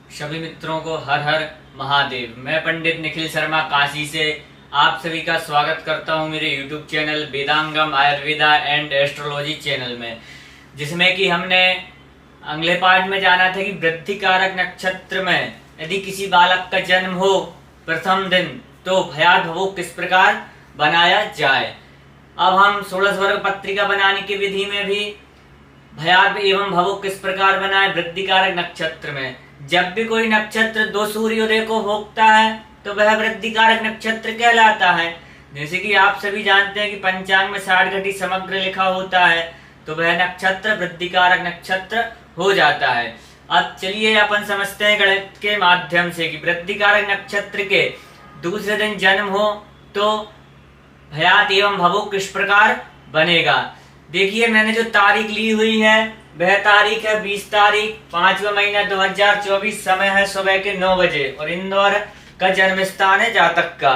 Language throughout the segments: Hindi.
सभी मित्रों को हर हर महादेव। मैं पंडित निखिल शर्मा काशी से आप सभी का स्वागत करता हूं मेरे YouTube channel Vedangam Ayurveda and astrology channel में, जिसमें कि हमने अगले पार्ट में जाना था कि वृद्धि कारक नक्षत्र में यदि किसी बालक का जन्म हो प्रथम दिन तो भयात भवोग किस प्रकार बनाया जाए। अब हम 16 वर्ग पत्रिका बनाने की विधि में भी भयात एवं भवोग किस प्रकार बनाए वृद्धि कारक नक्षत्र में। जब भी कोई नक्षत्र दो सूर्योदय को भोगता है तो वह वृद्धि कारक नक्षत्र कहलाता है। जैसे कि आप सभी जानते हैं कि पंचांग में 60 घटी समग्र लिखा होता है तो वह नक्षत्र वृद्धि कारक नक्षत्र हो जाता है। अब चलिए अपन समझते हैं गणित के माध्यम से कि वृद्धि कारक नक्षत्र के दूसरे दिन जन्म हो तो भयात एवं भवोग किस प्रकार बनेगा। देखिए, मैंने जो तारीख ली हुई है वह तारीख है 20 तारीख 5वां महीना 2024। समय है सुबह के 9 बजे और इंदौर का जन्म स्थान है जातक का।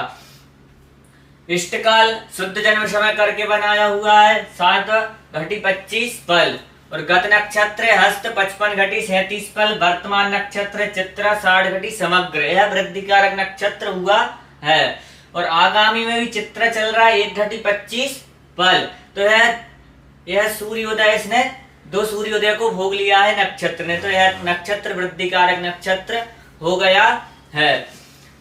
इष्टकाल शुद्ध जन्म समय करके बनाया हुआ है 7 घटी 25 पल और गत नक्षत्र है हस्त 55 घटी 37 पल। वर्तमान नक्षत्र चित्रा 60 घटी समग्र। यह वृद्धि कारक नक्षत्र हुआ है और आगामी में भी चित्रा चल रहा है 1 घटी 25 पल। तो यह सूर्योदय, इसने दो सूर्योदय को भोग लिया है नक्षत्र ने, तो यह नक्षत्र वृद्धि कारक नक्षत्र हो गया है।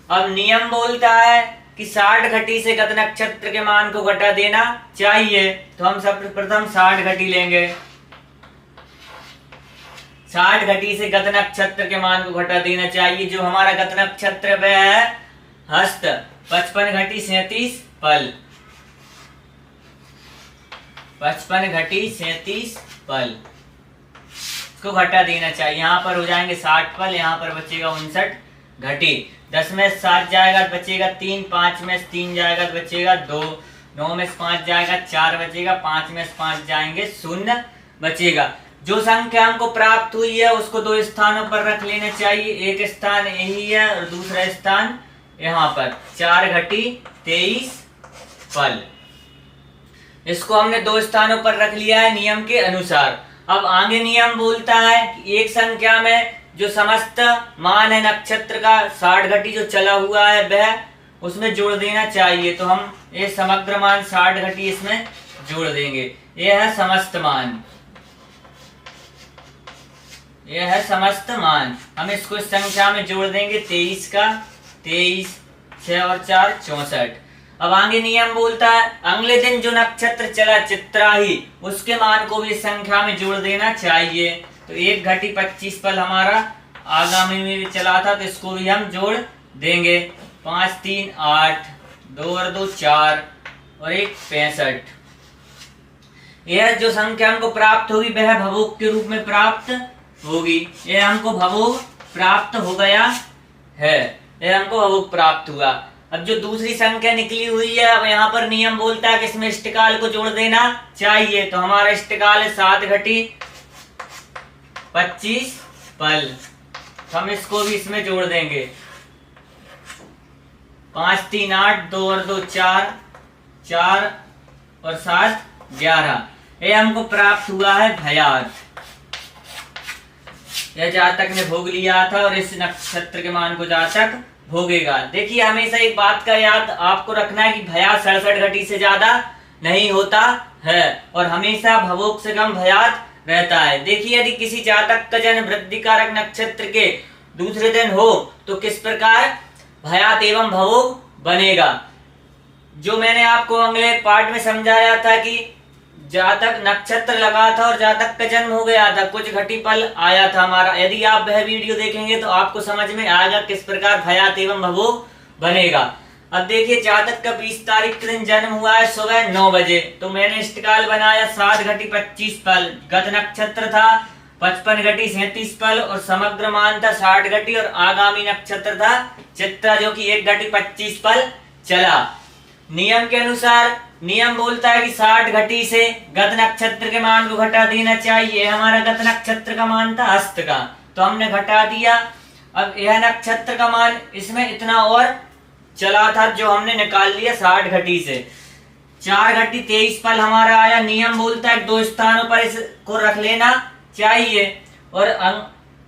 अब नियम बोलता है कि 60 घटी से गत नक्षत्र के मान को घटा देना चाहिए, तो हम सर्वप्रथम 60 घटी लेंगे। 60 घटी से गत नक्षत्र के मान को घटा देना चाहिए। जो हमारा गत नक्षत्र वह है हस्त 55 घटी 37 पल। 55 घटी 37 पल को घटा देना चाहिए। यहाँ पर हो जाएंगे 60 पल, यहाँ पर बचेगा 59 घटी। 10 में 7 जाएगा तो बचेगा 3, 5 में 3 जाएगा तो बचेगा 2, 9 में 5 जाएगा 4 बचेगा, 5 में 5 जाएंगे 0 बचेगा। जो संख्या हमको प्राप्त हुई है उसको दो स्थानों पर रख लेना चाहिए। एक स्थान यही है और दूसरा स्थान यहाँ पर 4 घटी 23 पल। इसको हमने दो स्थानों पर रख लिया है नियम के अनुसार। अब आगे नियम बोलता है कि एक संख्या में जो समस्त मान है नक्षत्र का 60 घटी जो चला हुआ है वह उसमें जोड़ देना चाहिए। तो हम ये समग्र मान 60 घटी इसमें जोड़ देंगे। यह है समस्त मान, यह है समस्त मान। हम इसको इस संख्या में जोड़ देंगे 23 का 23, 6 और 4 64। अब आगे नियम बोलता है अगले दिन जो नक्षत्र चला चित्रा ही उसके मान को भी संख्या में जोड़ देना चाहिए। तो 1 घटी 25 पल हमारा आगामी में भी चला था तो इसको भी हम जोड़ देंगे। 5 3 8, 2 और 2 4 और 1 65। यह जो संख्या हमको प्राप्त होगी वह भवोग के रूप में प्राप्त होगी। यह हमको भवोग प्राप्त हो गया है, यह हमको भवोग प्राप्त हुआ। अब जो दूसरी संख्या निकली हुई है, अब यहाँ पर नियम बोलता है कि इसमें इष्टकाल को जोड़ देना चाहिए। तो हमारा इष्टकाल है 7 घटी 25 पल। हम इसको भी इसमें जोड़ देंगे। 5 3 8, 2 और 2 4, 4 और 7 11। ये हमको प्राप्त हुआ है भयात। यह जातक ने भोग लिया था और इस नक्षत्र के मान को जातक भोगेगा। देखिए, हमेशा एक बात का याद आपको रखना है कि भयात 67 घटी से ज्यादा नहीं होता है और हमेशा भवोग से कम भयात रहता है। देखिए, यदि किसी जातक का जन्म वृद्धि कारक नक्षत्र के दूसरे दिन हो तो किस प्रकार भयात एवं भवोग बनेगा। जो मैंने आपको अगले पार्ट में समझाया था कि जातक नक्षत्र लगा था और जातक का जन्म हो गया था, कुछ घटी पल आया था हमारा। यदि आप वह वीडियो देखेंगे तो आपको समझ में आएगा किस प्रकार भयात एवं भवोग बनेगा। अब देखिए, जातक का 20 तारीख के दिन जन्म हुआ है सुबह 9 बजे, तो मैंने इष्टकाल बनाया 7 घटी 25 पल। गत नक्षत्र था 55 घटी 37 पल और समग्र मान था 60 घटी और आगामी नक्षत्र था चित्रा जो कि 1 घटी 25 पल चला। नियम के अनुसार नियम बोलता है कि 60 घटी से गत नक्षत्र के मान को घटा देना चाहिए। हमारा गत नक्षत्र का मान था हस्त का, तो हमने घटा दिया। अब यह नक्षत्र का मान इसमें इतना और चला था जो हमने निकाल लिया 60 घटी से। 4 घटी 23 पल हमारा आया। नियम बोलता है दो स्थानों पर इसको रख लेना चाहिए और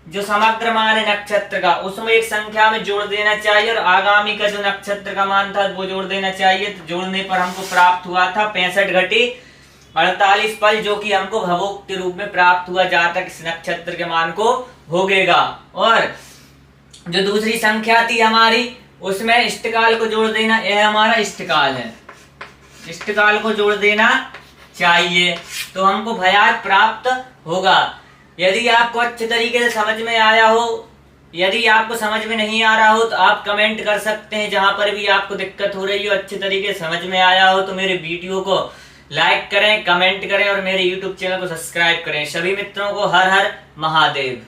जो समग्र मान है नक्षत्र का उसमें एक संख्या में जोड़ देना चाहिए और आगामी का जो नक्षत्र का मान था वो जोड़ देना चाहिए। तो जोड़ने पर हमको प्राप्त हुआ था 65 घटी 48 पल, जो कि हमको भवोक्त के रूप में प्राप्त हुआ, जहां तक इस नक्षत्र के मान को भोगेगा। और जो दूसरी संख्या थी हमारी उसमें इष्टकाल को जोड़ देना, यह हमारा इष्टकाल है, इष्टकाल को जोड़ देना चाहिए तो हमको भयात प्राप्त होगा। यदि आपको अच्छे तरीके से समझ में आया हो, यदि आपको समझ में नहीं आ रहा हो तो आप कमेंट कर सकते हैं। जहां पर भी आपको दिक्कत हो रही हो, अच्छे तरीके से समझ में आया हो तो मेरे वीडियो को लाइक करें, कमेंट करें और मेरे यूट्यूब चैनल को सब्सक्राइब करें। सभी मित्रों को हर हर महादेव।